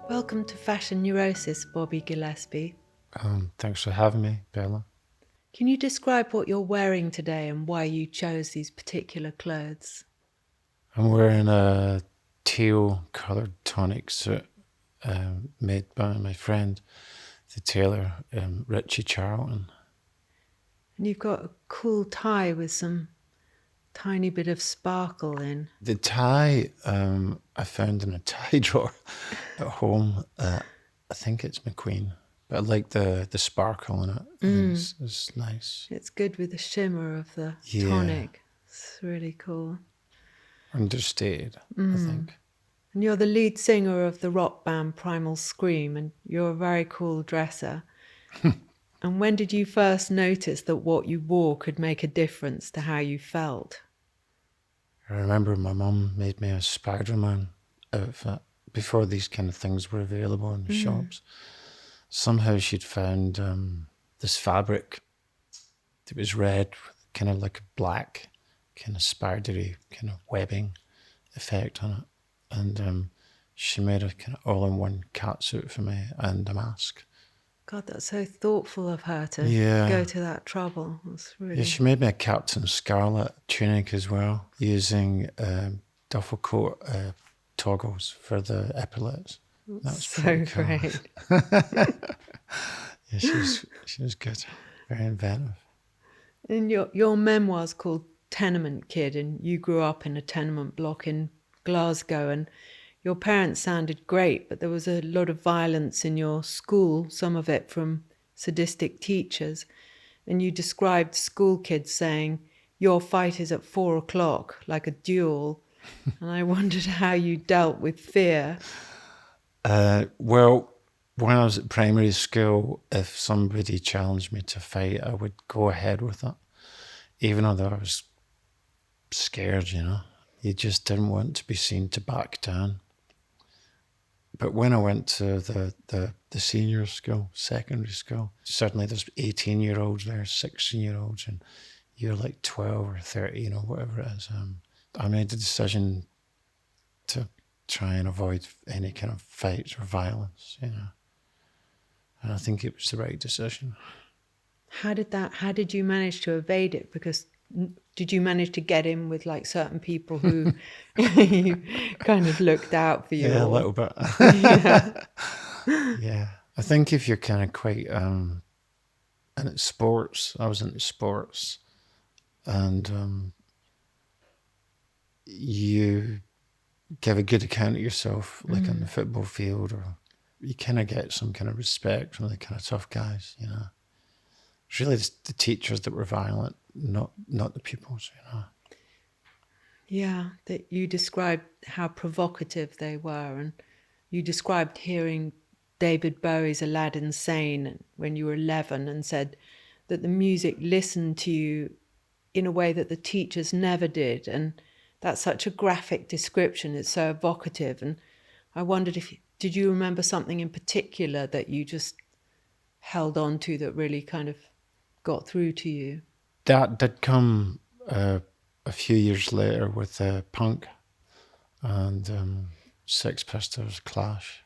Welcome to Fashion Neurosis, Bobby Gillespie. Thanks for having me, Bella. Can you describe what you're wearing today and why you chose these particular clothes? I'm wearing a teal-coloured tonic suit made by my friend, the tailor, Richie Charlton. And you've got a cool tie with some tiny bit of sparkle in. The tie I found in a tie drawer at home. I think it's McQueen, but I like the sparkle in it. I think it's nice. It's good with the shimmer of the Yeah. tonic. It's really cool. Understated, I think. And you're the lead singer of the rock band Primal Scream, and you're a very cool dresser. And when did you first notice that what you wore could make a difference to how you felt? I remember my mum made me a Spider-Man outfit before these kind of things were available in the shops. Somehow she'd found this fabric that was red, with kind of like a black, kind of spidery kind of webbing effect on it. And she made a kind of all-in-one catsuit for me and a mask. God, that's so thoughtful of her to go to that trouble. That's really... Yeah, she made me a Captain Scarlet tunic as well, using duffel coat toggles for the epaulets. That was so pretty cool. great. Yeah, she was good, very inventive. And your memoir's called Tenement Kid, and you grew up in a tenement block in Glasgow, and your parents sounded great, but there was a lot of violence in your school, some of it from sadistic teachers. And you described school kids saying, "Your fight is at 4 o'clock," like a duel. And I wondered how you dealt with fear. Well, when I was at primary school, if somebody challenged me to fight, I would go ahead with it, even though I was scared, you know. You just didn't want to be seen to back down. But when I went to the senior school, secondary school, suddenly there's 18-year-olds there, 16-year-olds, and you're like 12 or 30, you know, whatever it is. I made the decision to try and avoid any kind of fights or violence, you know. And I think it was the right decision. How did you manage to evade it? Because did you manage to get in with like certain people who you kind of looked out for you? Yeah, a little bit. Yeah. Yeah. I think if you're kind of quite, and it's sports, I was into sports, and you give a good account of yourself, like on the football field, or you kind of get some kind of respect from the kind of tough guys, you know. It's really the teachers that were violent, not the pupils, you know. Yeah, that you described how provocative they were, and you described hearing David Bowie's Aladdin Sane when you were 11 and said that the music listened to you in a way that the teachers never did. And that's such a graphic description. It's so evocative. And I wondered did you remember something in particular that you just held on to that really kind of got through to you? That did come a few years later with punk and Sex Pistols, Clash,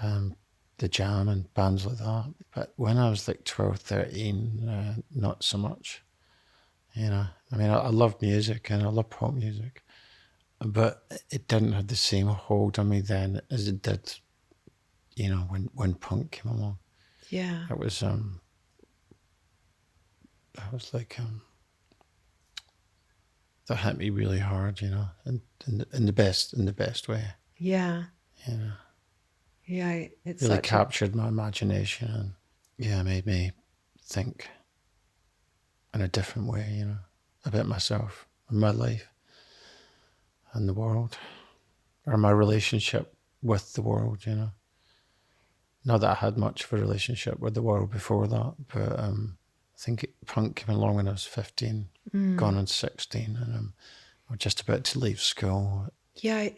The Jam and bands like that. But when I was like 12, 13, not so much. You know, I mean, I love music and I love pop music, but it didn't have the same hold on me then as it did, you know, when punk came along. Yeah. It was like that hit me really hard, you know, in the best way. Yeah. You know. Yeah, it's really captured my imagination and made me think in a different way, you know, about myself and my life and the world, or my relationship with the world, you know. Not that I had much of a relationship with the world before that, but I think punk came along when I was 15, gone on 16, and I'm just about to leave school. Yeah,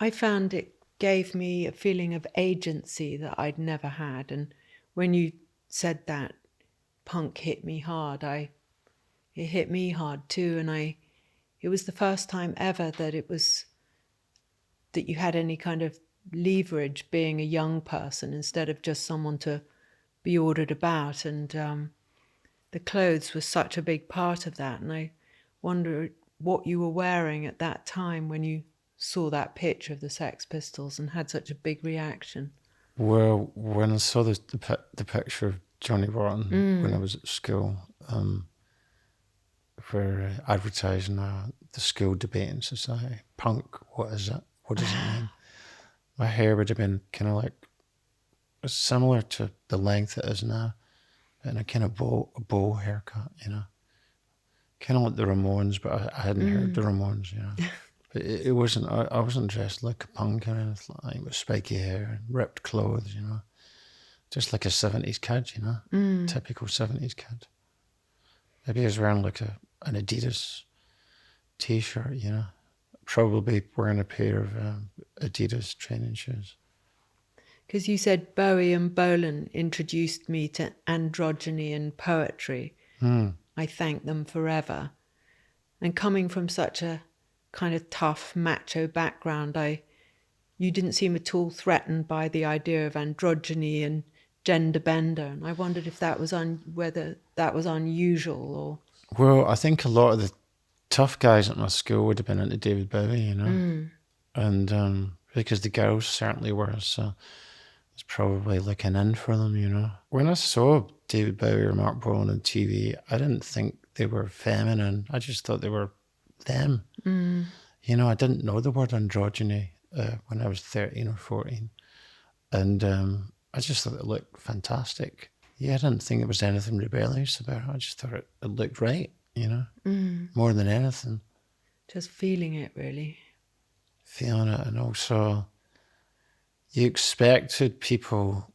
I found it gave me a feeling of agency that I'd never had. And when you said that, punk hit me hard, it hit me hard too. And it was the first time ever that you had any kind of leverage being a young person instead of just someone to be ordered about. And the clothes was such a big part of that. And I wonder what you were wearing at that time when you saw that picture of the Sex Pistols and had such a big reaction. Well, when I saw the picture of Johnny Rotten when I was at school, for advertising the school debating society, punk, what is it? What does it mean? My hair would have been kind of like similar to the length it is now, and a kind of bow haircut, you know, kind of like the Ramones, but I hadn't heard the Ramones, you know. But it wasn't. I wasn't dressed like a punk or anything like that, with spiky hair and ripped clothes, you know, just like a 70s kid, you know, typical 70s kid. Maybe I was wearing like an Adidas t-shirt, you know, probably wearing a pair of Adidas training shoes. Because you said Bowie and Bolan introduced me to androgyny and poetry. I thank them forever. And coming from such a kind of tough, macho background, you didn't seem at all threatened by the idea of androgyny and gender bender. And I wondered if that was whether that was unusual or... Well, I think a lot of the tough guys at my school would have been into David Bowie, you know, and because the girls certainly were, so it's probably like an in for them, you know. When I saw David Bowie or Mark Bolan on TV, I didn't think they were feminine. I just thought they were them. You know, I didn't know the word androgyny when I was 13 or 14. And I just thought it looked fantastic. Yeah, I didn't think there was anything rebellious about it. I just thought it looked right, you know, more than anything. Just feeling it, really. Feeling it. And also, you expected people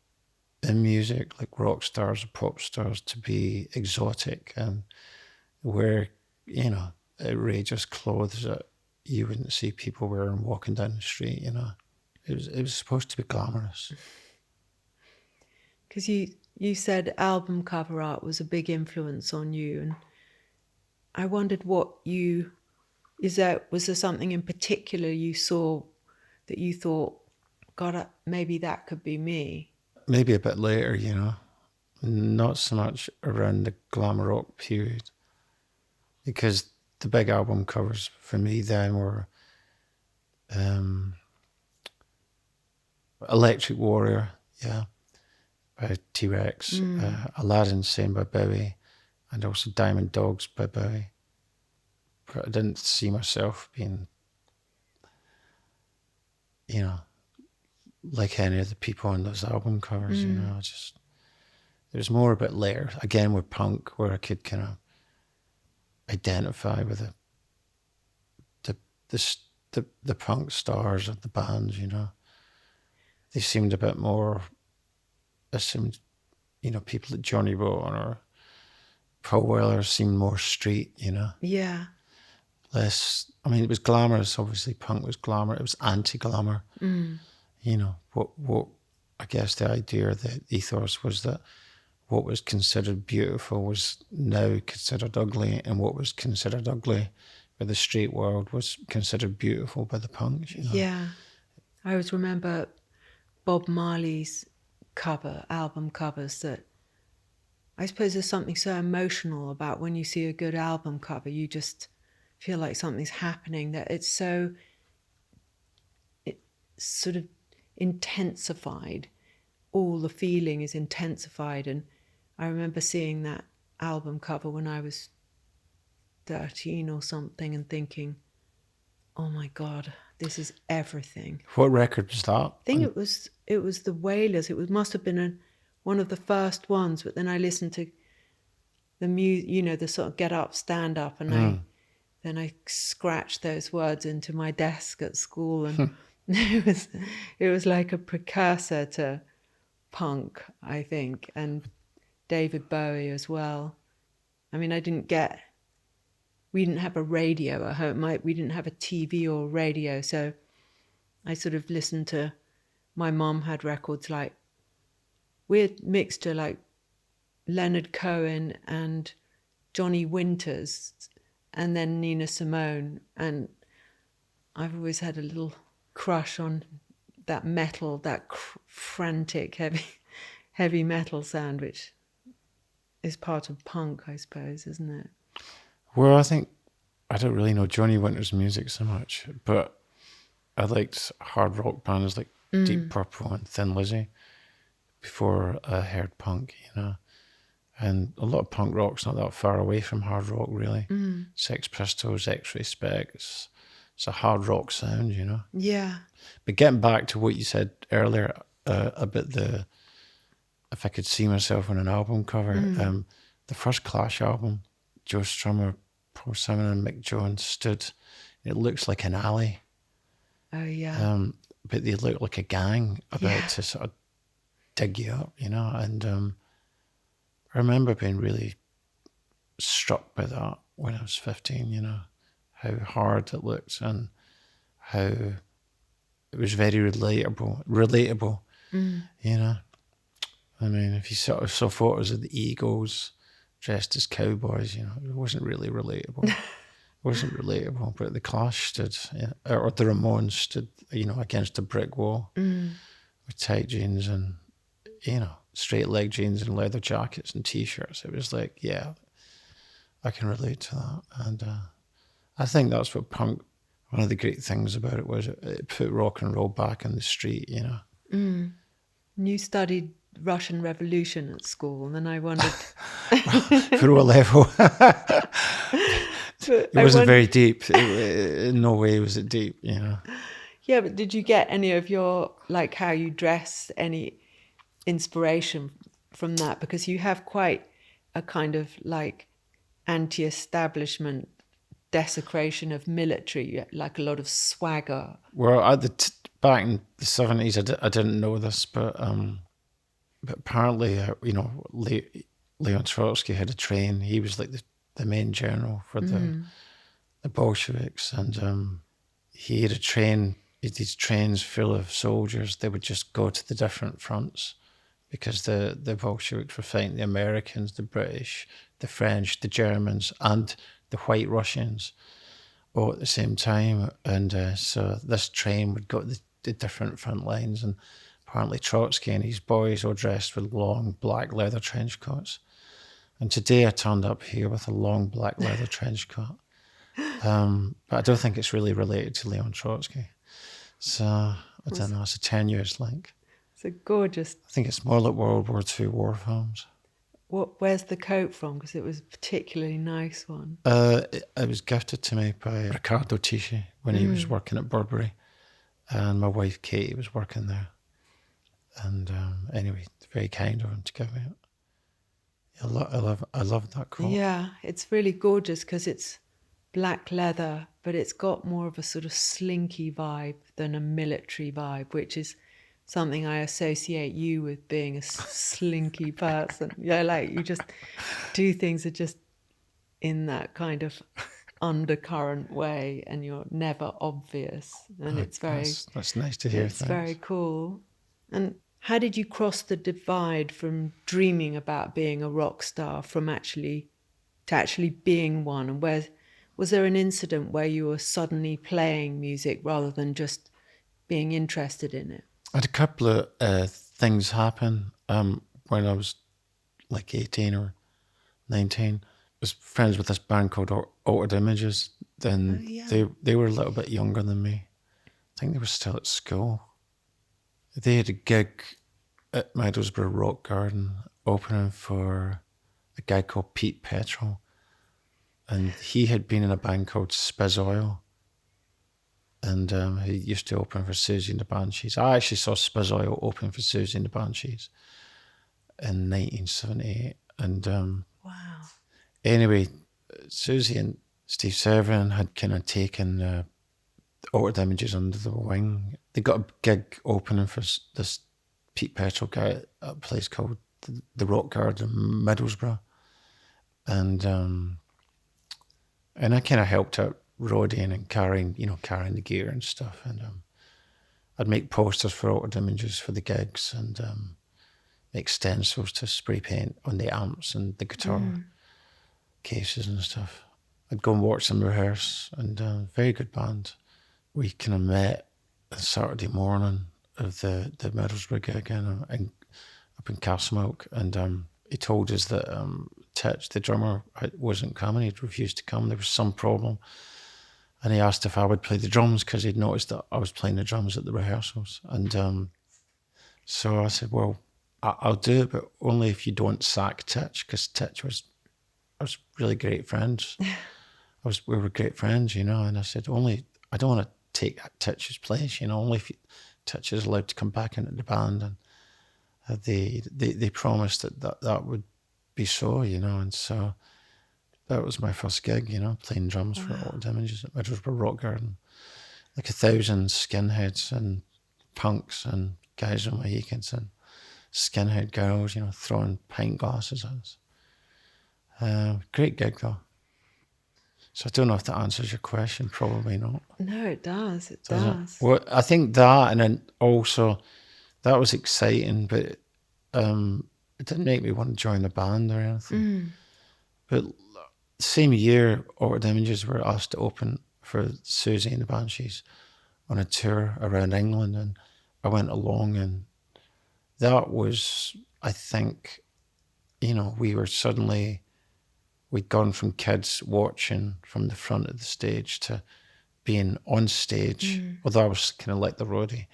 in music, like rock stars or pop stars, to be exotic and wear, you know, outrageous clothes that you wouldn't see people wearing walking down the street, you know. It was supposed to be glamorous. Because you said album cover art was a big influence on you, and I wondered was there something in particular you saw that you thought, God, maybe that could be me? Maybe a bit later, you know, not so much around the glam rock period, because the big album covers for me then were Electric Warrior, yeah, by T-Rex, Aladdin Sane by Bowie, and also Diamond Dogs by Bowie. But I didn't see myself being, you know, like any of the people on those album covers, you know. It was more a bit later, again with punk, where I could kind of identify with the punk stars of the bands, you know. They seemed a bit more, you know, people like Johnny Rotten or Paul Weller seemed more street, you know. Yeah. Less, I mean, it was glamorous, obviously punk was glamour, it was anti-glamour. You know, what I guess the idea, the ethos was that what was considered beautiful was now considered ugly, and what was considered ugly by the street world was considered beautiful by the punks, you know. Yeah. I always remember Bob Marley's album covers, that I suppose there's something so emotional about when you see a good album cover, you just feel like something's happening, that it's sort of intensified. All the feeling is intensified. And I remember seeing that album cover when I was 13 or something and thinking, oh my God, this is everything. What record was that? I think it was the Wailers. Must have been one of the first ones, but then I listened to the music, you know, the sort of get up, stand up, and then I scratched those words into my desk at school, and it was like a precursor to punk, I think, and David Bowie as well. I mean, we didn't have a radio at home. We didn't have a TV or radio, so I sort of listened to, my mom had records like, weird mixture like Leonard Cohen and Johnny Winters and then Nina Simone. And I've always had a little crush on that metal, that frantic, heavy metal sound, which is part of punk, I suppose, isn't it? Well, I think, I don't really know Johnny Winter's music so much, but I liked hard rock bands like Deep Purple and Thin Lizzy before I heard punk, you know. And a lot of punk rock's not that far away from hard rock, really. Sex Pistols, X-Ray Specs, it's a hard rock sound, you know. Yeah. But getting back to what you said earlier about if I could see myself on an album cover, the first Clash album, Joe Strummer, Paul Simon and Mick Jones stood, it looks like an alley. Oh, yeah. But they look like a gang about to sort of dig you up, you know. And I remember being really struck by that when I was 15, you know, how hard it looked and how it was very relatable, you know. I mean, if you sort of saw photos of the Eagles dressed as cowboys, you know, it wasn't really relatable. It wasn't relatable, but the Clash stood, or the Ramones stood, you know, against a brick wall with tight jeans and, you know, straight leg jeans and leather jackets and T-shirts. It was like, yeah, I can relate to that. And I think that's what punk, one of the great things about it was it put rock and roll back on the street, you know. And you studied Russian Revolution at school, and then I wondered... For what level? It wasn't very deep. In no way was it deep, you know. Yeah, but did you get any of your, like how you dress, any inspiration from that? Because you have quite a kind of like anti-establishment desecration of military, like a lot of swagger. Well, back in the 70s, I didn't know this, but apparently, you know, Leon Trotsky had a train. He was like the main general for the Bolsheviks, and he had a train. These trains full of soldiers. They would just go to the different fronts because the Bolsheviks were fighting the Americans, the British, the French, the Germans, and the White Russians all at the same time. And so this train would go to the different front lines, and apparently Trotsky and his boys all dressed with long black leather trench coats. And today I turned up here with a long black leather trench coat. But I don't think it's really related to Leon Trotsky. So I don't know, it's a tenuous link. It's a gorgeous... I think it's more like World War II war films. Where's the coat from? Because it was a particularly nice one. It was gifted to me by Riccardo Tisci when he was working at Burberry. And my wife Katy was working there. And anyway, very kind of him to give me it. I love that coat. Yeah, it's really gorgeous because it's black leather, but it's got more of a sort of slinky vibe than a military vibe, which is something I associate you with, being a slinky person. Yeah, like you just do things that just in that kind of undercurrent way, and you're never obvious. And it's very... That's nice to hear. It's very cool. And how did you cross the divide from dreaming about being a rock star to actually being one? And was there an incident where you were suddenly playing music rather than just being interested in it? I had a couple of things happen when I was like 18 or 19. I was friends with this band called Altered Images. Then they were a little bit younger than me. I think they were still at school. They had a gig at Middlesbrough Rock Garden opening for a guy called Pete Petrol. And he had been in a band called Spiz Oil. And he used to open for Susie and the Banshees. I actually saw Spiz Oil open for Susie and the Banshees in 1978. And wow. Anyway, Susie and Steve Severin had kind of taken Altered Images under the wing. They got a gig opening for this Pete Petrol guy at a place called the Rock Garden in Middlesbrough. And I kind of helped out roadieing and carrying the gear and stuff. And I'd make posters for Altered Images for the gigs and make stencils to spray paint on the amps and the guitar cases and stuff. I'd go and watch them rehearse, and very good band. We kind of met on Saturday morning of the Middlesbrough gig up in Castlemilk, and he told us that Titch, the drummer, wasn't coming. He'd refused to come. There was some problem, and he asked if I would play the drums because he'd noticed that I was playing the drums at the rehearsals. And so I said, well, I'll do it, but only if you don't sack Titch, because Titch I was really great friends. We were great friends, you know. And I said, I don't want to take Titch's place, you know. Only if Titch is allowed to come back into the band. And they promised that would be so, you know. And so that was my first gig, you know, playing drums for Altered Images at Middlesbrough Rock Garden. Like 1,000 skinheads and punks and guys with Mohicans and skinhead girls, you know, throwing pint glasses at us. Great gig though. So I don't know if that answers your question. Probably not. No, it does. It does. Well, I think that, and then also that was exciting, but it didn't make me want to join the band or anything. But same year, Altered Images were asked to open for Susie and the Banshees on a tour around England, and I went along, and that was, I think, you know, we'd gone from kids watching from the front of the stage to being on stage, although I was kind of like the roadie,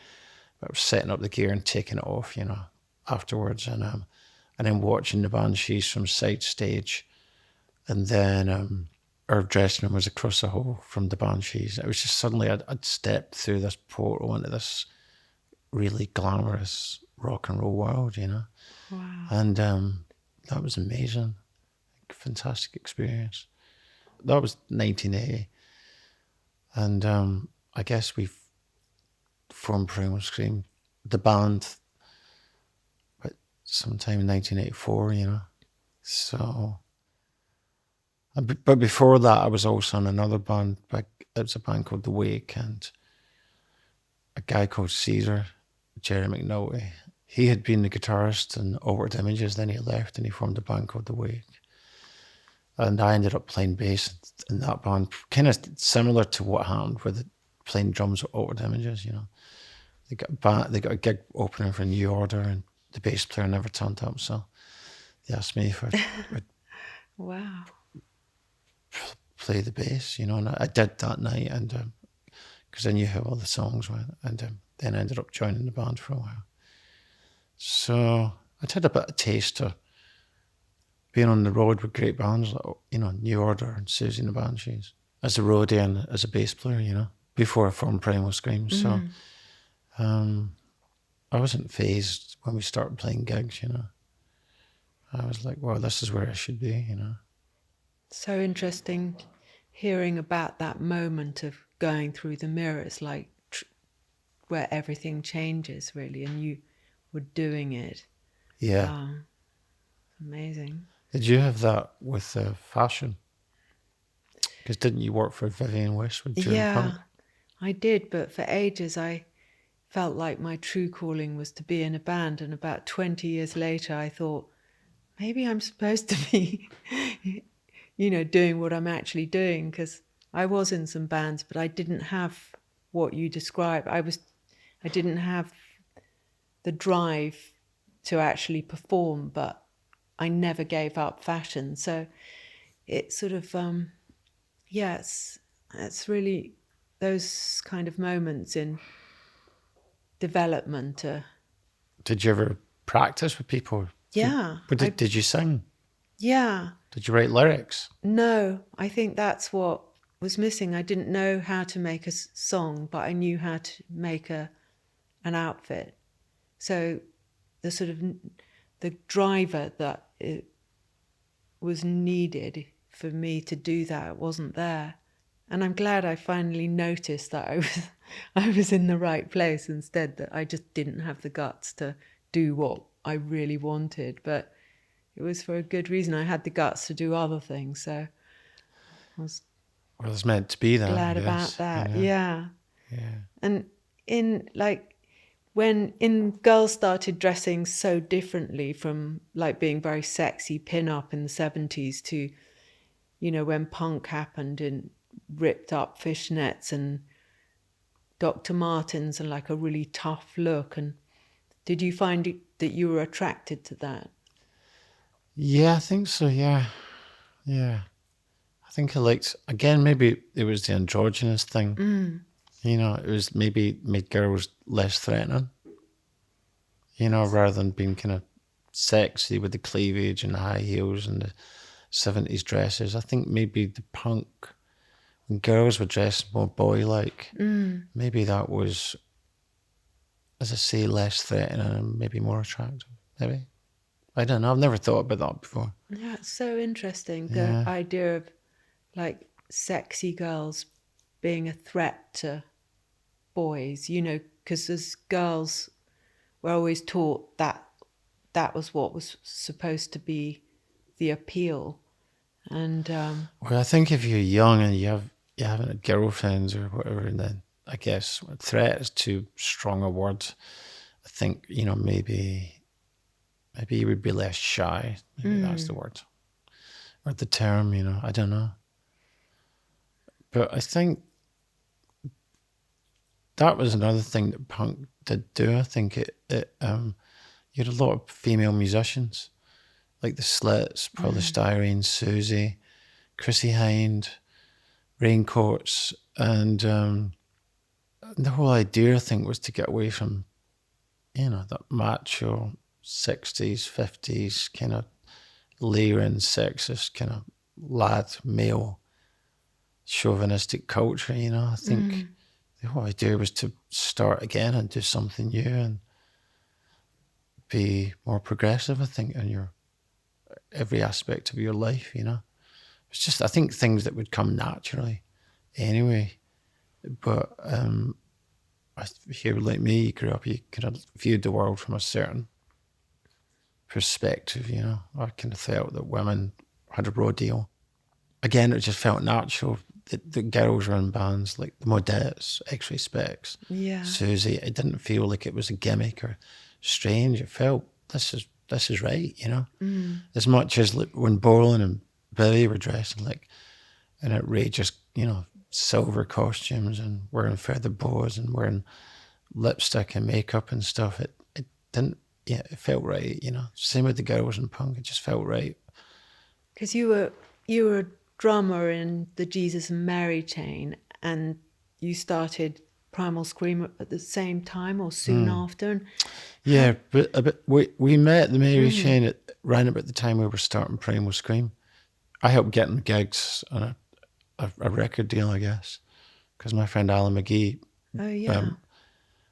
but I was setting up the gear and taking it off, you know, afterwards, and then watching the Banshees from side stage, and then our dressing room was across the hall from the Banshees. It was just suddenly I'd stepped through this portal into this really glamorous rock and roll world, you know. Wow. And that was amazing. Fantastic experience. That was 1980. And I guess we formed Primal Scream, the band, but sometime in 1984, you know. So, but before that, I was also in another band. It was a band called The Wake, and a guy called Caesar, Jerry McNulty. He had been the guitarist in Altered Images, then he left and he formed a band called The Wake. And I ended up playing bass in that band, kind of similar to what happened with playing drums with Altered Images, you know. They got a gig opening for New Order, and the bass player never turned up, so they asked me if I'd Wow. play the bass, you know, and I did that night, and because I knew how all the songs went, and then I ended up joining the band for a while. So I'd had a bit of taste of being on the road with great bands like, you know, New Order and Susie and the Banshees, as a roadie and as a bass player, you know, before I formed Primal Scream. So I wasn't fazed when we started playing gigs, you know. I was like, well, this is where I should be, you know. So interesting hearing about that moment of going through the mirrors, like where everything changes really, and you were doing it. Yeah. Amazing. Did you have that with fashion? Because didn't you work for Vivienne Westwood during punk? I did, but for ages I felt like my true calling was to be in a band, and about 20 years later I thought, maybe I'm supposed to be, you know, doing what I'm actually doing, because I was in some bands, but I didn't have what you describe. I didn't have the drive to actually perform, but I never gave up fashion. So it's sort of, it's really those kind of moments in development. Did you ever practice with people? Yeah. Did you sing? Yeah. Did you write lyrics? No, I think that's what was missing. I didn't know how to make a song, but I knew how to make an outfit. So the sort of the driver that it was needed for me to do that wasn't there. And I'm glad I finally noticed that I was in the right place, instead that I just didn't have the guts to do what I really wanted. But it was for a good reason. I had the guts to do other things, so I was it's meant to be that. glad about that. You know? Yeah. Yeah. And when girls started dressing so differently, from like being very sexy pin-up in the 70s to, you know, when punk happened and ripped up fishnets and Dr. Martens and like a really tough look. And did you find that you were attracted to that? Yeah, I think so. Yeah. I think I liked, again, maybe it was the androgynous thing. It was maybe made girls less threatening, rather than being kind of sexy with the cleavage and the high heels and the 70s dresses. I think maybe the punk, when girls were dressed more boy-like, maybe that was, as I say, less threatening and maybe more attractive. Maybe. I don't know. I've never thought about that before. Yeah, it's so interesting. Yeah. The idea of like sexy girls being a threat to boys, because as girls, we're always taught that that was what was supposed to be the appeal. And Well, I think if you're young and you haven't girlfriends or whatever, and then I guess threat is too strong a word. I think maybe you would be less shy. Maybe that's the word or the term. I don't know. But I think that was another thing that punk did do. I think you had a lot of female musicians, like the Slits, Polystyrene, Susie, Chrissy Hind, Raincoats, and the whole idea, I think, was to get away from, that macho 60s, 50s kind of layering sexist kind of lad, male, chauvinistic culture, I think the whole idea was to start again and do something new and be more progressive, I think, in your every aspect of your life, It's just, I think, things that would come naturally anyway. But if you're like me, you grew up, you kind of viewed the world from a certain perspective, I kind of felt that women had a raw deal. Again, it just felt natural that the girls were in bands like the Modettes, X-Ray Specs, Susie. It didn't feel like it was a gimmick or strange. It felt, this is right, As much as like when Borland and Billy were dressed in like an outrageous, silver costumes and wearing feather boas and wearing lipstick and makeup and stuff. It didn't, it felt right, Same with the girls in punk. It just felt right. Because you were a drummer in the Jesus and Mary chain, and you started Primal Scream at the same time or soon after. And but we met the Mary chain around about the time we were starting Primal Scream. I helped get them gigs on a record deal, I guess, because my friend Alan McGee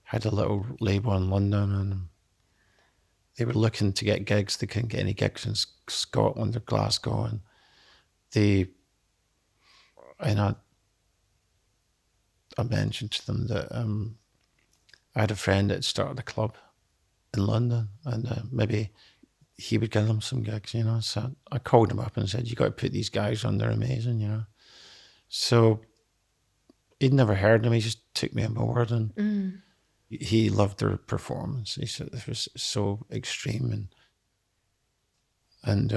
had a little label in London, and they were looking to get gigs. They couldn't get any gigs in Scotland or Glasgow, and I mentioned to them that I had a friend that started a club in London, and maybe he would give them some gigs, So I called him up and said, "You got to put these guys on. They're amazing, So he'd never heard them. He just took me on board, and he loved their performance. He said it was so extreme, and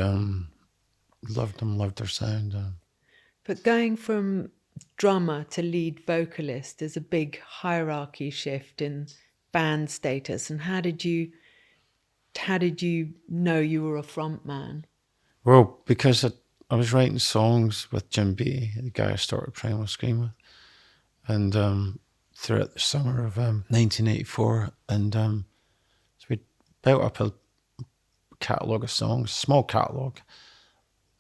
loved their sound. But going from drummer to lead vocalist is a big hierarchy shift in band status. And how did you know you were a front man? Well, because I was writing songs with Jim B, the guy I started Primal Scream with, and throughout the summer of 1984, and so we built up a catalogue of songs, small catalogue.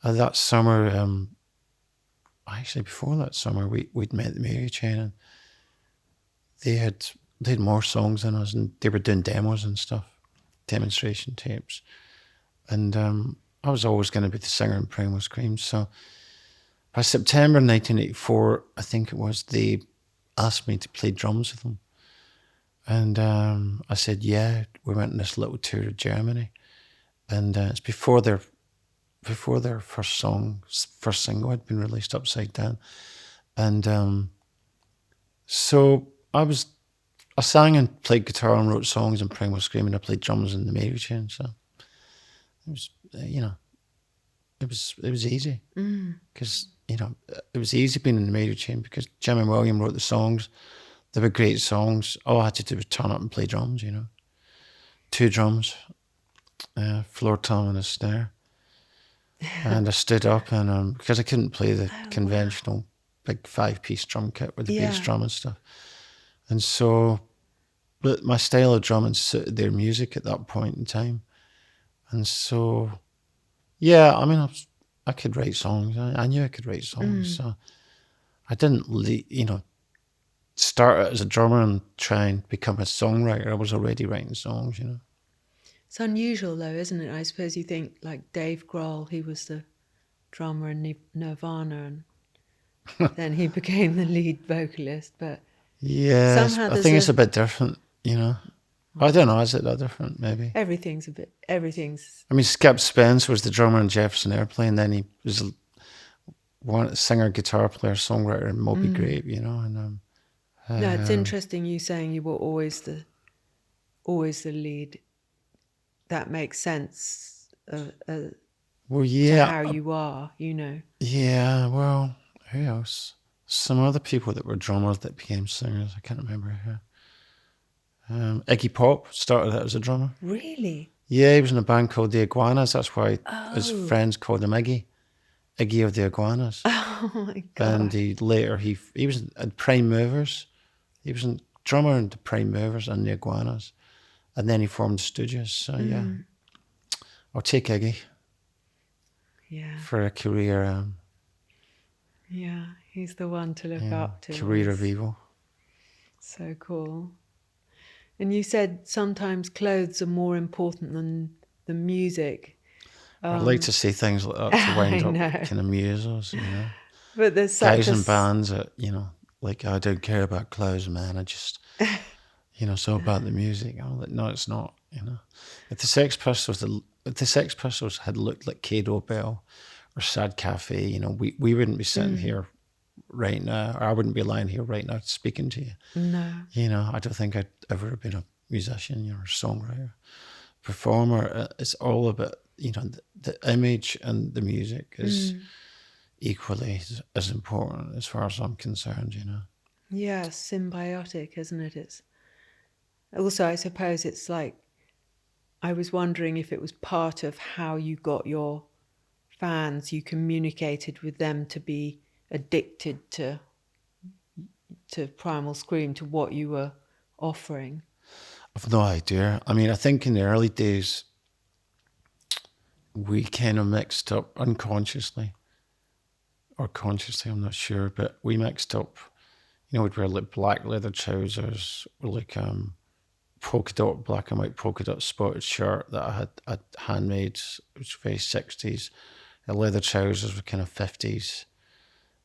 That summer, actually before that summer, we'd met the Mary Chain, and they had more songs than us, and they were doing demos and stuff, demonstration tapes, and I was always going to be the singer in Primal Scream. So by September 1984, I think it was, they asked me to play drums with them, and I said yeah. We went on this little tour to Germany, and it's before their first single had been released, Upside Down, and so I sang and played guitar and wrote songs in Primal Scream, and I played drums in the Mary Chain. So it was, it was easy, because it was easy being in the Mary Chain because Jim and William wrote the songs. They were great songs. All I had to do was turn up and play drums, you know. 2 drums, floor tom and a snare. And I stood up and because I couldn't play the conventional big 5-piece drum kit with the bass drum and stuff. And so, but my style of drumming suited their music at that point in time. And so, yeah, I mean, I could write songs. I knew I could write songs. So I didn't, start out as a drummer and try and become a songwriter. I was already writing songs, you know. It's unusual though, isn't it? I suppose you think like Dave Grohl, he was the drummer in Nirvana and then he became the lead vocalist. But yeah, somehow I think it's a bit different, you know. I don't know, is it that different? Maybe. Everything's. I mean, Skip Spence was the drummer in Jefferson Airplane, then he was one singer, guitar player, songwriter in Moby Grape, you know. And no, it's interesting you saying you were always the lead. That makes sense. Well, yeah, to how you are, you know. Yeah, well, who else? Some other people that were drummers that became singers. I can't remember who. Iggy Pop started out as a drummer. Really? Yeah, he was in a band called the Iguanas. That's why his friends called him Iggy of the Iguanas. Oh my God! And he was at Prime Movers. He was a drummer in the Prime Movers and the Iguanas, and then he formed the Stooges. So yeah, I'll take Iggy. Yeah. For a career. Yeah, he's the one to look up to. Career of evil. So cool. And you said sometimes clothes are more important than the music. I'd like to say things like that to wind up can amuse us, you know. But there's such guys in bands that, you know, like, I don't care about clothes, man. I just, you know, so about the music. I'm like, no, it's not, you know. If the Sex Pistols had looked like Cato Bell or Sad Cafe, you know, we wouldn't be sitting here right now, or I wouldn't be lying here right now speaking to you. No. You know, I don't think I'd ever have been a musician, you know, or songwriter, performer. It's all about, you know, the image and the music is equally as important as far as I'm concerned, you know. Yeah, symbiotic, isn't it? It's also, I suppose it's like, I was wondering if it was part of how you got your fans, you communicated with them to be addicted to Primal Scream, to what you were offering. I've no idea. I mean, I think in the early days, we kind of mixed up unconsciously, or consciously, I'm not sure, but we mixed up, you know, we'd wear like black leather trousers, or like polka dot, black and white polka dot spotted shirt that I'd handmade, which was very 60s. The leather trousers were kind of 50s.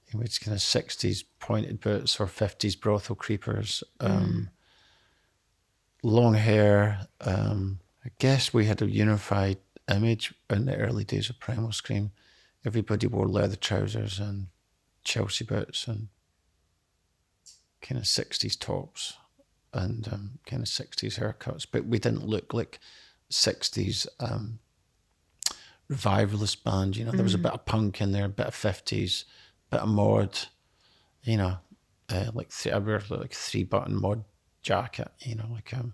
It was kind of 60s pointed boots or 50s brothel creepers. Long hair. I guess we had a unified image in the early days of Primal Scream. Everybody wore leather trousers and Chelsea boots and kind of 60s tops and kind of 60s haircuts, but we didn't look like 60s revivalist band, you know. There was a bit of punk in there, a bit of 50s, a bit of mod, you know, I wear like 3-button mod jacket, you know, like a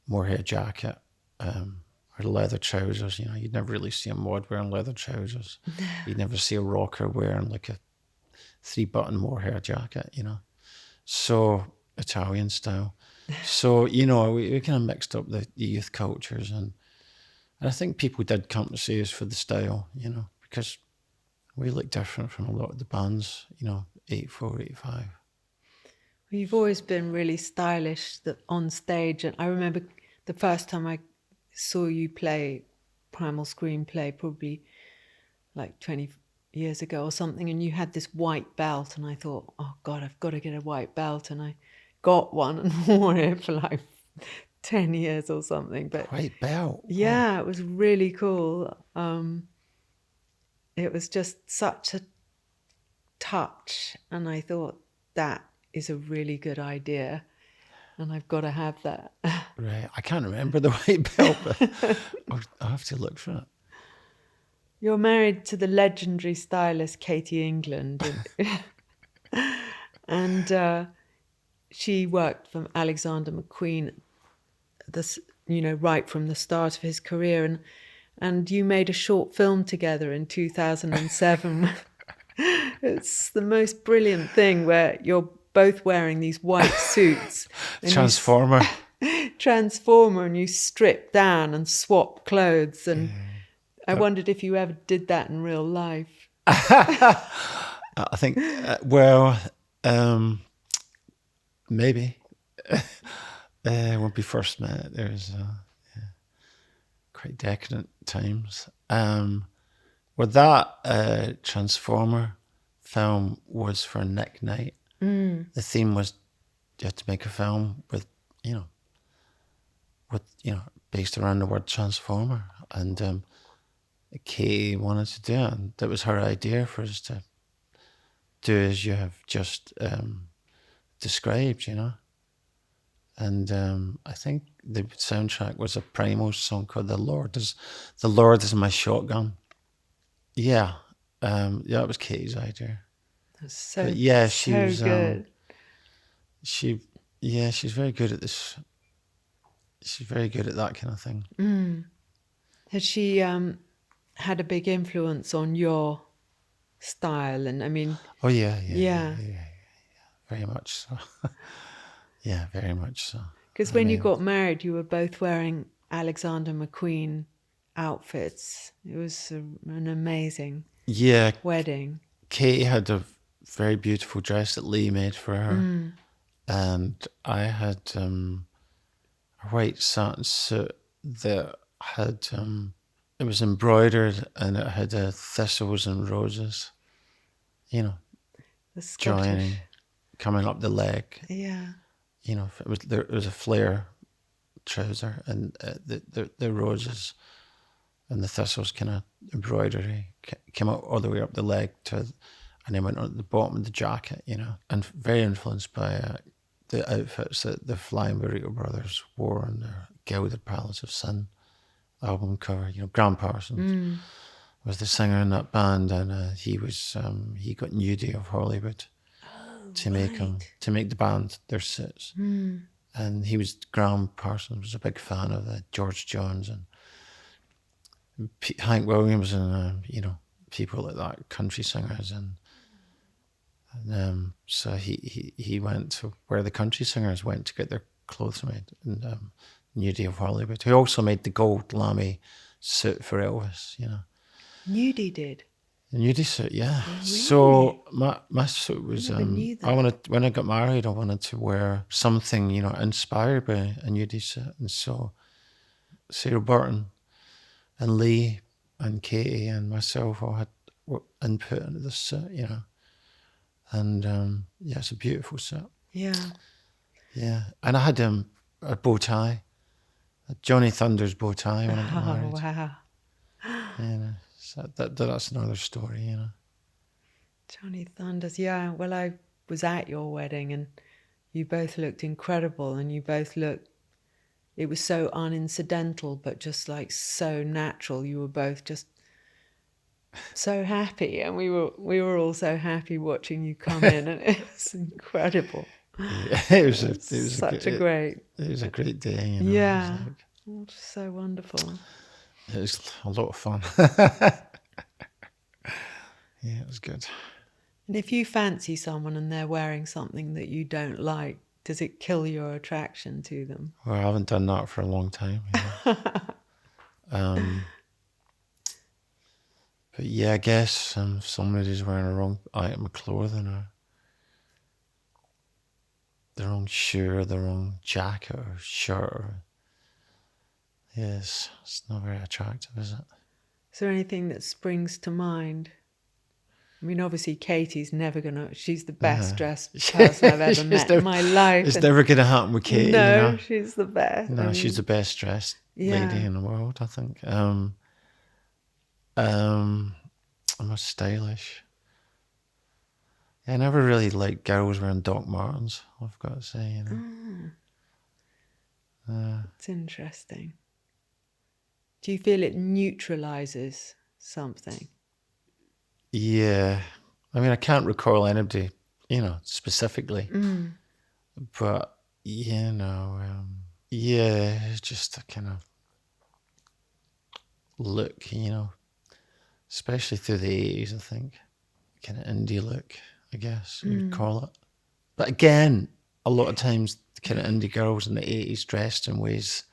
mohair jacket, or leather trousers, you know. You'd never really see a mod wearing leather trousers. You'd never see a rocker wearing like a 3-button mohair jacket, you know. So Italian style. So, you know, we kind of mixed up the youth cultures, and I think people did come to see us for the style, you know, because we look different from a lot of the bands, you know, 84, 85. Well, you've always been really stylish on stage, and I remember the first time I saw you play Primal Scream probably like 20 years ago or something, and you had this white belt, and I thought, oh God, I've got to get a white belt, and I got one and wore it for like 10 years or something. But white belt? Yeah, it was really cool. It was just such a touch, and I thought that is a really good idea, and I've got to have that. Right, I can't remember the white belt, but I'll have to look for it. You're married to the legendary stylist Katy England, and she worked for Alexander McQueen, right from the start of his career, and you made a short film together in 2007. It's the most brilliant thing where you're both wearing these white suits. And Transformer. Transformer, and you strip down and swap clothes. And I wondered if you ever did that in real life. I think, maybe. When we first met, there was quite decadent times. That Transformer film was for Nick Knight. The theme was you had to make a film with based around the word transformer, and Katy wanted to do it, and that was her idea for us to do as you have just described, And I think the soundtrack was a Primal song called "The Lord Is My Shotgun." Yeah, it was Katy's idea. That's so, but yeah, she was good. She's very good at this. She's very good at that kind of thing. Has she had a big influence on your style? And I mean, oh yeah, very much so. Yeah, very much so. Because when you got married, you were both wearing Alexander McQueen outfits. It was an amazing wedding. Katy had a very beautiful dress that Lee made for her, and I had a white satin suit that had it was embroidered, and it had thistles and roses, joining, coming up the leg. Yeah. It was a flare trouser, and the roses and the thistles kind of embroidery came out all the way up the leg and then went on the bottom of the jacket, and very influenced by the outfits that the Flying Burrito Brothers wore on their Gilded Palace of Sin album cover. Graham Parsons was the singer in that band, and he got Nudie of Hollywood to make the band their suits. And Graham Parsons was a big fan of George Jones and Hank Williams and people like that, country singers, and so he went to where the country singers went to get their clothes made, and Nudie of Hollywood, who also made the gold lamy suit for Elvis. Nudie did. The nudie suit, yeah. Really? So my suit was when I got married, I wanted to wear something inspired by a nudie suit, and so Sarah Burton and Lee and Katy and myself all had input into this suit, and it's a beautiful suit. Yeah. And I had a bow tie, a Johnny Thunders bow tie when I got married. Oh wow. So that's another story, Johnny Thunders, yeah. Well, I was at your wedding, and you both looked incredible, and it was so unincidental, but just like so natural. You were both just so happy, and we were all so happy watching you come in, and it was incredible. Yeah, it was a great day. Yeah, so wonderful. It was a lot of fun. Yeah, it was good. And if you fancy someone and they're wearing something that you don't like, does it kill your attraction to them? Well, I haven't done that for a long time. But yeah, I guess if somebody's wearing a wrong item of clothing, or the wrong shoe, or the wrong jacket or shirt, yes, it's not very attractive, is it? Is there anything that springs to mind? I mean, obviously, Katy's never she's the best dressed person I've ever met in my life. It's never going to happen with Katy. No, she's the best. No, she's the best dressed lady in the world, I think. I'm a stylish. I never really liked girls wearing Doc Martens, I've got to say. It's interesting. Do you feel it neutralizes something? Yeah. I mean, I can't recall anybody, specifically. But, you know, yeah, it's just a kind of look, you know, especially through the 80s, I think. Kind of indie look, I guess you would call it. But again, a lot of times the kind of indie girls in the 80s dressed in ways,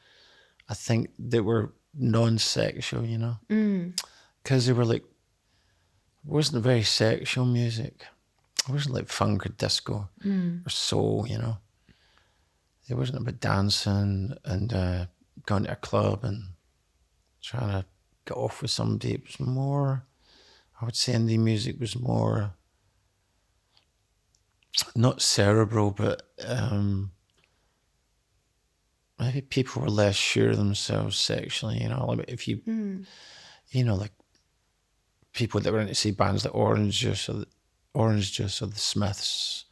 I think, that were non-sexual, you know, because they were like, it wasn't very sexual music. It wasn't like funk or disco or soul, you know. It wasn't about dancing and going to a club and trying to get off with somebody. It was more, I would say indie music was more, not cerebral, but maybe people were less sure of themselves sexually, you know. Like if you, you know, like people that were into see bands like Orange Juice or the Smiths,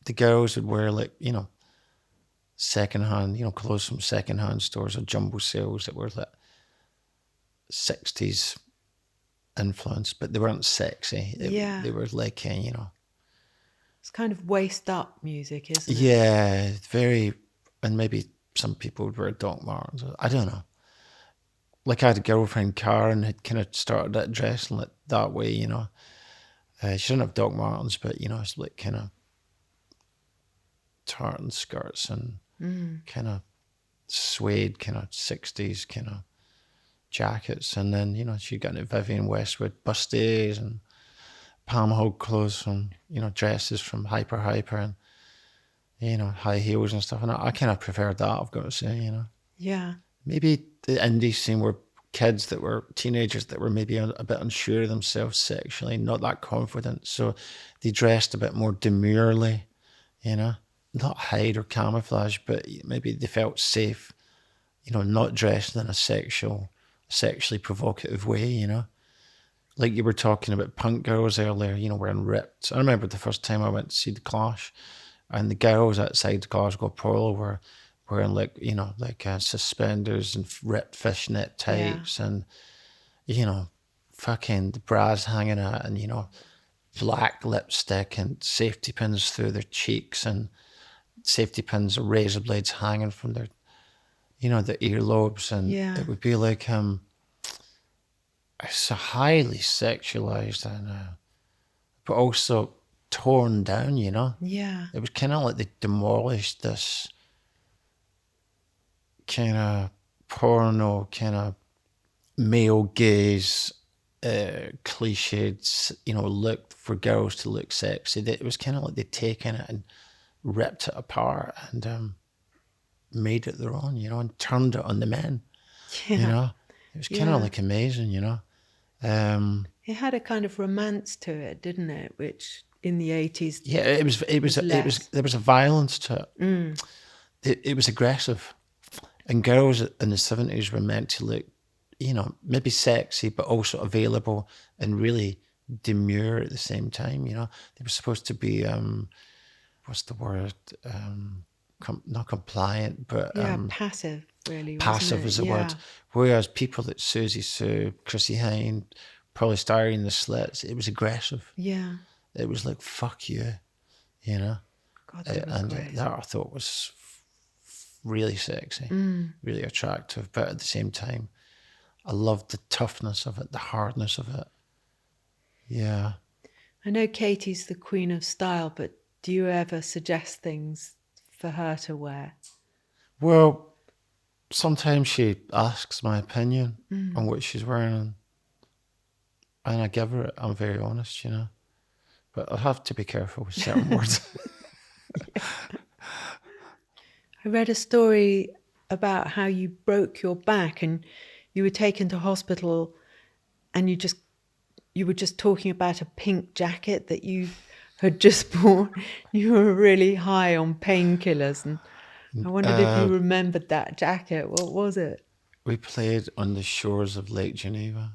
the girls would wear like, you know, secondhand, you know, clothes from secondhand stores or jumbo sales that were like 60s influence, but they weren't sexy. They were like, you know. It's kind of waist up music, isn't it? Yeah, very, and maybe some people would wear Doc Martens. I don't know. Like I had a girlfriend, Karen, had kind of started that dressing like that way, you know. She didn't have Doc Martens, but, you know, it's like kind of tartan skirts and kind of suede, kind of 60s kind of jackets. And then, you know, she got into Vivienne Westwood busties and palm hog clothes from, you know, dresses from Hyper and, you know, high heels and stuff. And I kind of preferred that, I've got to say, you know. Yeah. Maybe the indie scene were kids that were teenagers that were maybe a bit unsure of themselves sexually, not that confident. So they dressed a bit more demurely, you know, not hide or camouflage, but maybe they felt safe, you know, not dressed in a sexually provocative way, you know. Like you were talking about punk girls earlier, you know, wearing ripped. I remember the first time I went to see The Clash, and the girls outside Glasgow Polo were wearing like, you know, like suspenders and ripped fishnet tights and, you know, fucking the bras hanging out and, you know, black lipstick and safety pins through their cheeks and safety pins or razor blades hanging from their, you know, the earlobes. And it would be like, it's a highly sexualized and, but also torn down, you know? Yeah. It was kind of like they demolished this kind of porno, kind of male gaze, cliched, you know, look for girls to look sexy. It was kind of like they'd taken it and ripped it apart and made it their own, you know, and turned it on the men, you know. It was kind of like amazing, you know. It had a kind of romance to it, didn't it? Which in the 80s, there was a violence to it. It was aggressive, and girls in the 70s were meant to look, you know, maybe sexy, but also available and really demure at the same time. You know, they were supposed to be, what's the word? Not compliant, but passive. Really, passive is the word. Whereas people like Susie Sue, Chrissy Hine, Polystyrene, the Slits, it was aggressive. Yeah. It was like, fuck you, you know. God, that was great. That I thought was really sexy, really attractive. But at the same time, I loved the toughness of it, the hardness of it. Yeah. I know Katy's the queen of style, but do you ever suggest things for her to wear? Well, sometimes she asks my opinion on what she's wearing, and I give her it. I'm very honest, you know. But I have to be careful with certain words. I read a story about how you broke your back and you were taken to hospital, and you were just talking about a pink jacket that you had just bought. You were really high on painkillers, and I wondered if you remembered that jacket. What was it? We played on the shores of Lake Geneva.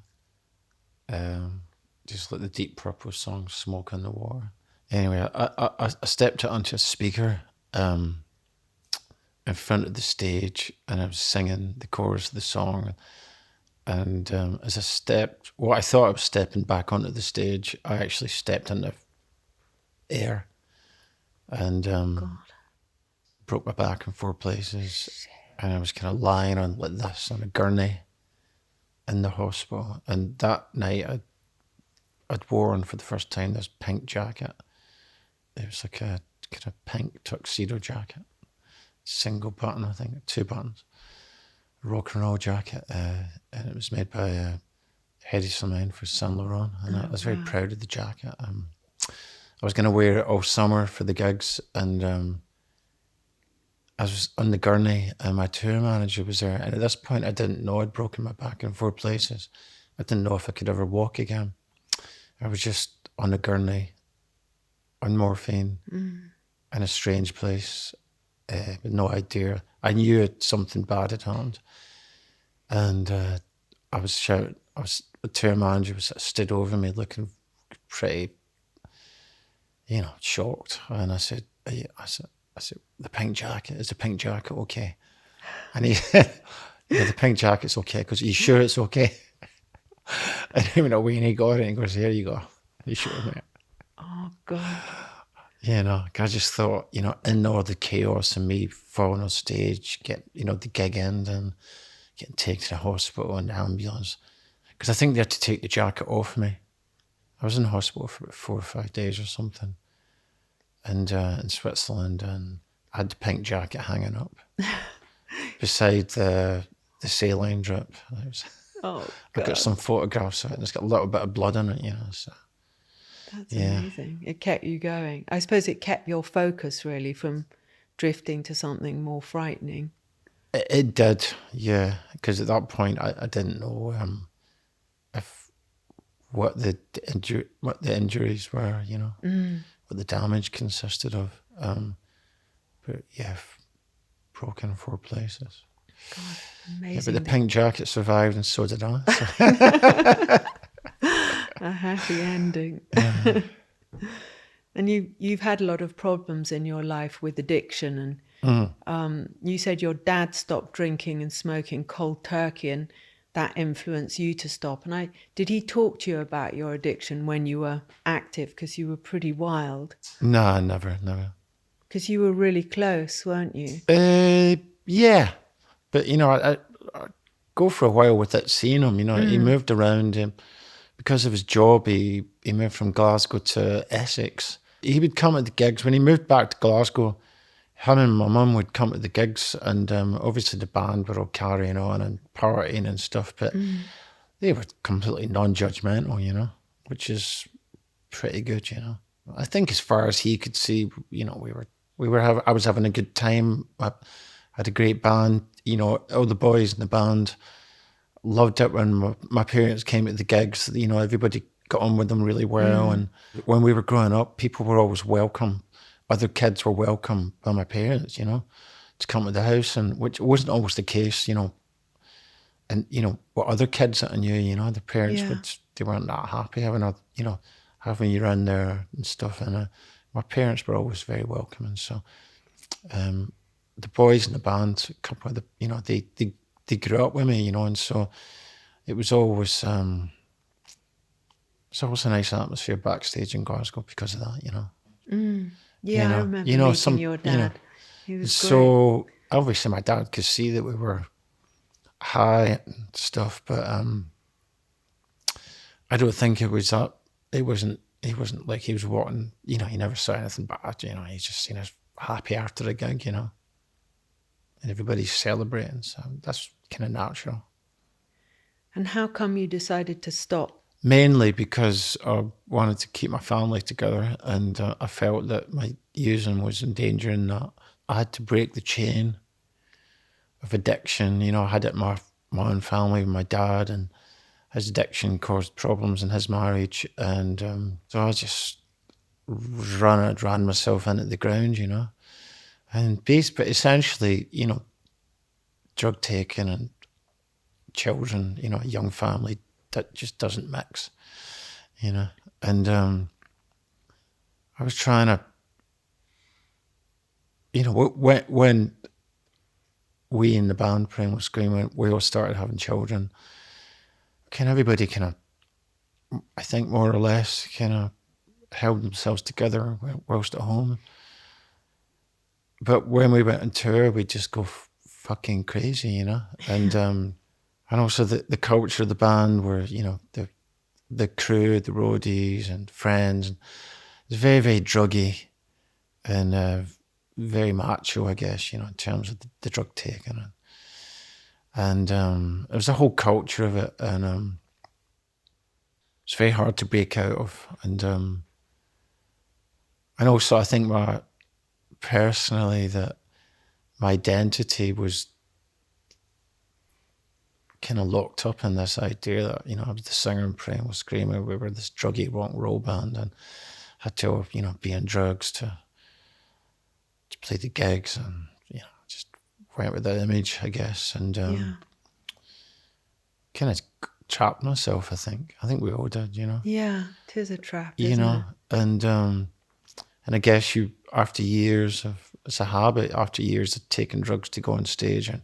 Just like the Deep Purple song, Smoke on the Water. Anyway, I stepped it onto a speaker in front of the stage, and I was singing the chorus of the song. And as I stepped, I thought I was stepping back onto the stage, I actually stepped into air. And God. broke my back in 4 places, and I was kind of lying on like this on a gurney in the hospital. And that night, I'd worn for the first time this pink jacket. It was like a kind of pink tuxedo jacket, single button, I think, 2 buttons, rock and roll jacket, and it was made by Hedy Slimane for Saint Laurent, and I was very proud of the jacket. I was going to wear it all summer for the gigs, and I was on the gurney, and my tour manager was there. And at this point, I didn't know I'd broken my back in 4 places. I didn't know if I could ever walk again. I was just on the gurney, on morphine, in a strange place, with no idea. I knew something bad had happened, and I was shouting. The tour manager stood over me, looking pretty, shocked. And I said, the pink jacket, is the pink jacket okay? And he said, yeah, the pink jacket's okay. Because, are you sure it's okay? I didn't even know when he got it. And he goes, here you go. Are you sure, mate? Oh, God. I just thought, in all the chaos and me falling on stage, get, the gig ending, getting taken to the hospital in the ambulance. Because I think they had to take the jacket off me. I was in the hospital for about 4 or 5 days or something. And in Switzerland, and I had the pink jacket hanging up beside the saline drip. God. I've got some photographs of it, and it's got a little bit of blood in it, So. That's amazing. It kept you going. I suppose it kept your focus really from drifting to something more frightening. It did, yeah. Because at that point, I didn't know what the injuries were, what the damage consisted of. But yeah, broken in 4 places. God, amazing. Yeah, but the pink jacket survived, and so did I. So. A happy ending. Yeah. And you've had a lot of problems in your life with addiction, and you said your dad stopped drinking and smoking cold turkey, and that influenced you to stop. And did he talk to you about your addiction when you were active? Because you were pretty wild. No, never. Because you were really close, weren't you? Yeah, but I go for a while without seeing him. He moved around. Because of his job, he moved from Glasgow to Essex. He would come at the gigs. When he moved back to Glasgow, him and my mum would come to the gigs, and obviously the band were all carrying on and partying and stuff, but they were completely non-judgmental, which is pretty good, I think as far as he could see, I was having a good time. I had a great band, all the boys in the band loved it when my parents came to the gigs. Everybody got on with them really well. And when we were growing up, people were always welcome. Other kids were welcome by my parents, to come to the house, and which wasn't always the case, And what other kids that I knew, the parents they weren't that happy having you around there and stuff. And my parents were always very welcoming. So the boys in the band, a couple of they grew up with me, and so it was always a nice atmosphere backstage in Glasgow because of that, Yeah, I remember meeting your dad. He was so great. Obviously my dad could see that we were high and stuff, but I don't think it was that. He wasn't like he was wanting, he never saw anything bad, he just seen us happy after a gig, and everybody's celebrating, so that's kind of natural. And how come you decided to stop? Mainly because I wanted to keep my family together, and I felt that my using was endangering that. I had to break the chain of addiction. I had it in my own family with my dad, and his addiction caused problems in his marriage, and so I just ran myself into the ground, and but essentially, drug taking and children, a young family, that just doesn't mix, and I was trying to, when we in the band Primal Scream, we all started having children, everybody I think more or less held themselves together whilst at home. but when we went on tour, we'd just go fucking crazy, you know? And also the culture of the band were, you know, the crew, the roadies and friends. And it was very, very druggy and very macho, I guess, you know, in terms of the drug taking. And it was a whole culture of it. And it's very hard to break out of. And also I think personally that my identity was kind of locked up in this idea that, you know, I was the singer in Primal Scream. We were this druggy rock and roll band and had to, you know, be on drugs to play the gigs, and, you know, just went with that image, I guess, and kind of trapped myself, I think. I think we all did, you know. Yeah, it is a trap, you isn't know, it? and I guess you, after years of, it's a habit, after years of taking drugs to go on stage and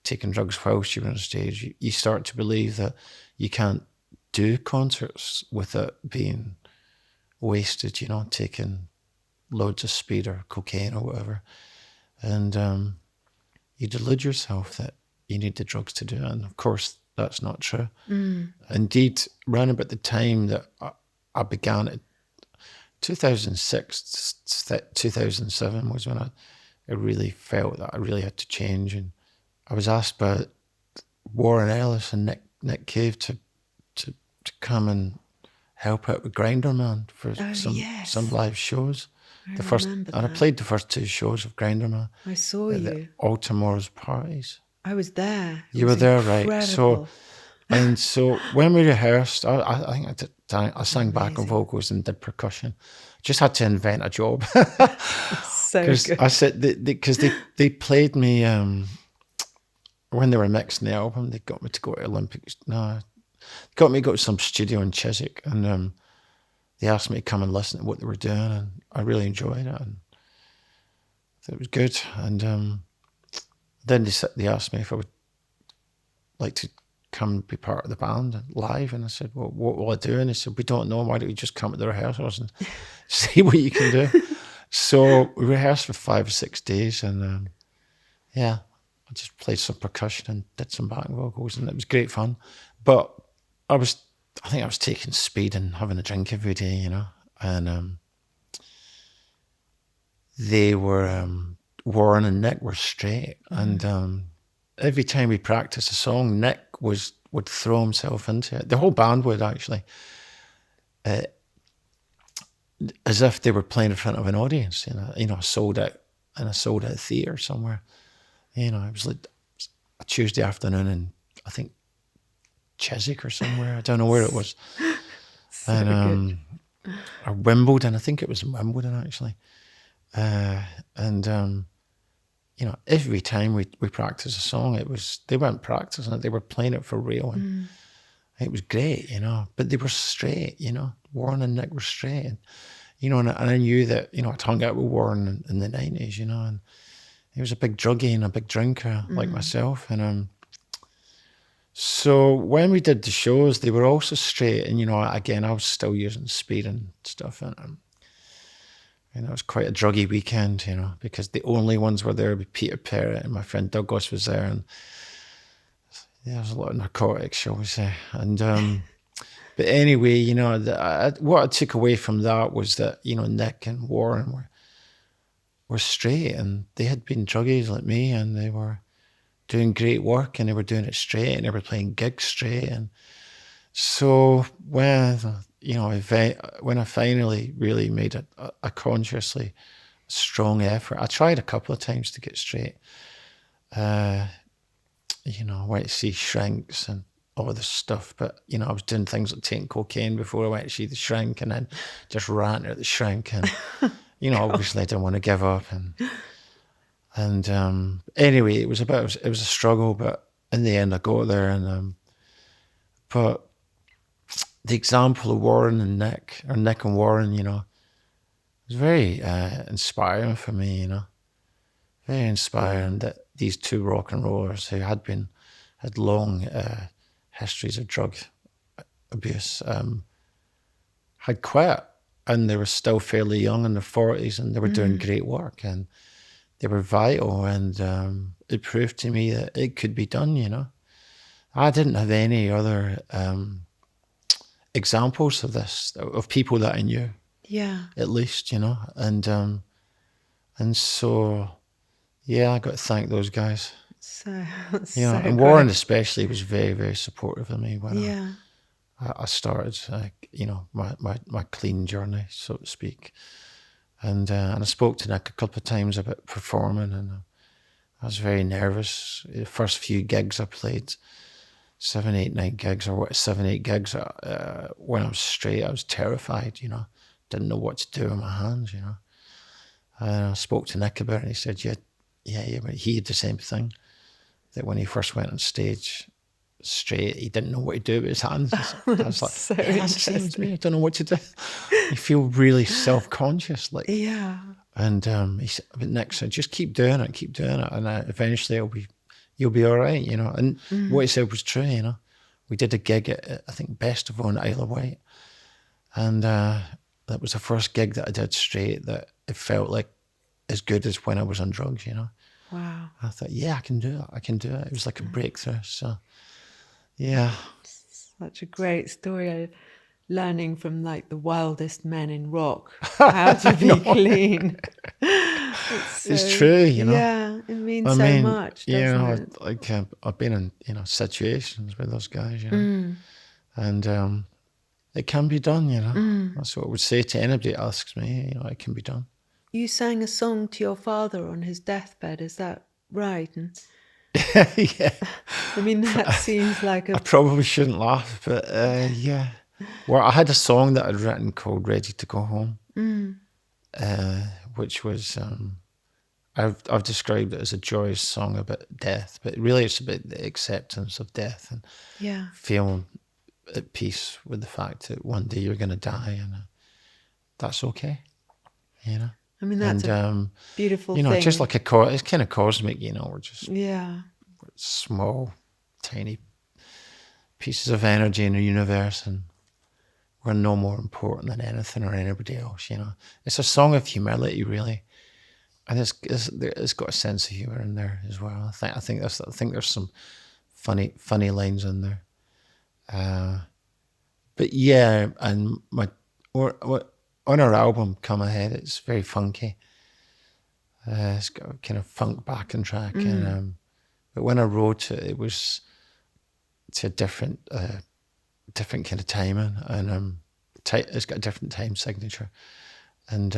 taking drugs whilst you're on stage, you start to believe that you can't do concerts without being wasted, you know, taking loads of speed or cocaine or whatever. And you delude yourself that you need the drugs to do it. And of course, that's not true. Indeed, around about the time that I began it, 2006, 2007 was when I really felt that I really had to change. And I was asked by Warren Ellis and Nick Cave to come and help out with Grinder Man for some live shows. I played the first 2 shows of Grinder Man. I saw you. All Tomorrow's Parties. I was there. You were there, right? So when we rehearsed, I think I sang backup vocals and did percussion. Just had to invent a job. So good. I said because they played me when they were mixing the album. They got me to go to Olympics. No, got me to go to some studio in Chiswick, and they asked me to come and listen to what they were doing, and I really enjoyed it, and it was good. And then they asked me if I would like to come and be part of the band live, and I said, well, what will I do? And they said, we don't know, why don't you just come to the rehearsals and see what you can do? So we rehearsed for 5 or 6 days, and I just played some percussion and did some backing vocals, and it was great fun. But I think I was taking speed and having a drink every day, you know. And they were, Warren and Nick were straight. And every time we practiced a song, Nick would throw himself into it. The whole band would, actually. As if they were playing in front of an audience, in a sold out theatre somewhere. You know, it was like a Tuesday afternoon in, I think, Chiswick or somewhere. I don't know where it was. So and or Wimbledon. I think it was in Wimbledon, actually. You know, every time we practiced a song, they weren't practicing it, they were playing it for real. And it was great, you know. But they were straight, you know. Warren and Nick were straight. And, you know, and I knew that, you know, I'd hung out with Warren in the 90s, you know, and he was a big druggie and a big drinker like myself. And so when we did the shows, they were also straight. And, you know, again, I was still using speed and stuff. And it was quite a druggy weekend, you know, because the only ones were there with Peter Perrett, and my friend Douglas was there. And there was a lot of narcotics, shall we say. And but anyway, you know, what I took away from that was that, you know, Nick and Warren were straight, and they had been druggies like me, and they were doing great work, and they were doing it straight, and they were playing gigs straight. And so when I finally really made a consciously strong effort, I tried a couple of times to get straight. You know, I went to see Shrinks and all this stuff, but, you know, I was doing things like taking cocaine before I went to see the Shrink, and then just ranting at the Shrink, and you know, obviously I didn't want to give up, and anyway, it was a struggle, but in the end I got there. And but the example of Warren and Nick, or Nick and Warren, you know, was very inspiring for me, you know, very inspiring that these 2 rock and rollers who had long histories of drug abuse had quit, and they were still fairly young in their 40s, and they were doing great work, and they were vital, and it proved to me that it could be done, you know. I didn't have any other examples of this, of people that I knew, Yeah. at least, you know. And so, yeah, I got to thank those guys. So, You know, so and Warren great. especially was very, very supportive of me when Yeah. I started, you know, my clean journey, so to speak. And I spoke to Nick a couple of times about performing, and I was very nervous. The first few gigs I played, 7, 8, 9 gigs, or what, 7, 8 gigs, when I was straight, I was terrified, you know, didn't know what to do with my hands, you know. And I spoke to Nick about it, and he said, yeah, but he had the same thing, that when he first went on stage straight, he didn't know what to do with his hands. I was like, So yeah, that's the same as me. I don't know what to do. You feel really self-conscious, like. Yeah. And but Nick said, just keep doing it, and eventually you'll be all right, you know. And what he said was true, you know. We did a gig at, I think, Festival in Isle of Wight, and that was the first gig that I did straight that it felt like as good as when I was on drugs, you know. Wow. I thought, yeah, I can do it. It was like a breakthrough. So, yeah. Such a great story. Learning from like the wildest men in rock how to be clean. It's true, you know. Yeah, it means I so mean, much, you doesn't know, it? like I've been in, you know, situations with those guys, you know, and it can be done, you know. That's what I would say to anybody that asks me, you know, it can be done. You sang a song to your father on his deathbed, is that right? And Yeah. I mean, that seems like I a probably shouldn't laugh, but yeah. Well, I had a song that I'd written called "Ready to Go Home," which was I've described it as a joyous song about death, but really it's about the acceptance of death and yeah. feeling at peace with the fact that one day you're going to die, and that's okay, you know. I mean, that's And a beautiful you know, thing. just like it's kind of cosmic, you know. We're just Yeah. small, tiny pieces of energy in the universe, and we're no more important than anything or anybody else, you know. It's a song of humility, really, and it's got a sense of humor in there as well. I think there's some funny lines in there. But yeah, and on our album "Come Ahead," it's very funky. It's got a kind of funk backing track, and but when I wrote it, it was to a different kind of timing, and it's got a different time signature, and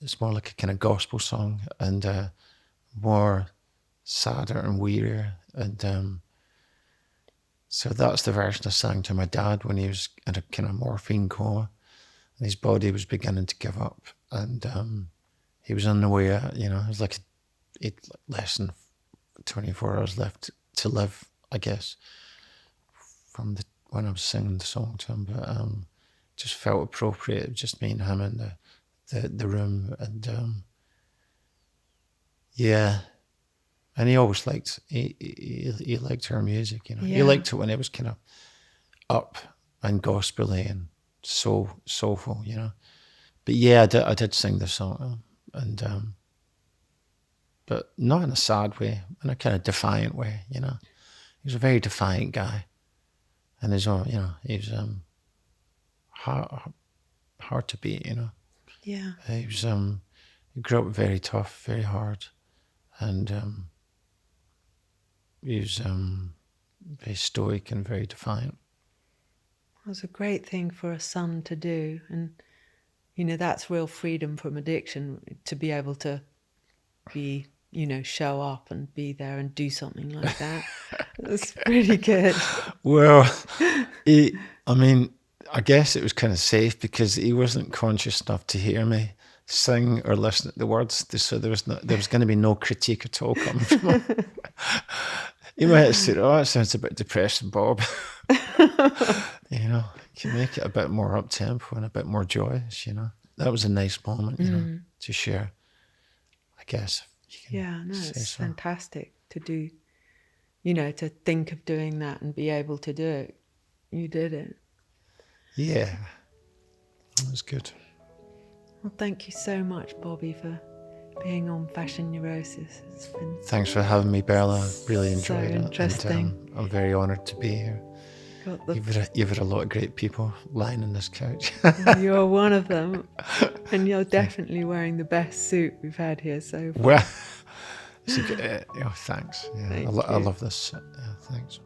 it's more like a kind of gospel song, and more sadder and weirier, and so that's the version I sang to my dad when he was in a kind of morphine coma, and his body was beginning to give up, and he was on the way out. You know, it was like less than 24 hours left to live, I guess, from when I was singing the song to him, but just felt appropriate. It was just me and him in the room, and yeah. And he always liked he liked her music, you know. Yeah. He liked it when it was kind of up and gospelly and soulful, you know. But yeah, I did sing the song, and but not in a sad way, in a kind of defiant way, you know. He was a very defiant guy, and his own, you know, he was hard to beat, you know. Yeah. He was he grew up very tough, very hard, and he was very stoic and very defiant. It was a great thing for a son to do, and you know, that's real freedom from addiction, to be able to be, you know, show up and be there and do something like that. That's pretty good. Well, I mean, I guess it was kind of safe because he wasn't conscious enough to hear me sing or listen to the words, so there was going to be no critique at all coming from him. He might have said, "Oh, that sounds a bit depressing, Bob." You know, you can make it a bit more up tempo and a bit more joyous. You know, that was a nice moment, you know, to share. I guess. Yeah, no, it's so. fantastic to do. You know, to think of doing that and be able to do it. You did it. Yeah, that was good. Well, thank you so much, Bobby, for being on Fashion Neurosis. It's been Thanks for having me, Bella. Really so enjoyed it. interesting. And, I'm very honoured to be here. You've had a lot of great people lying on this couch. You're one of them, and you're definitely wearing the best suit we've had here so far. Well, thanks. Yeah, I love this. Thanks.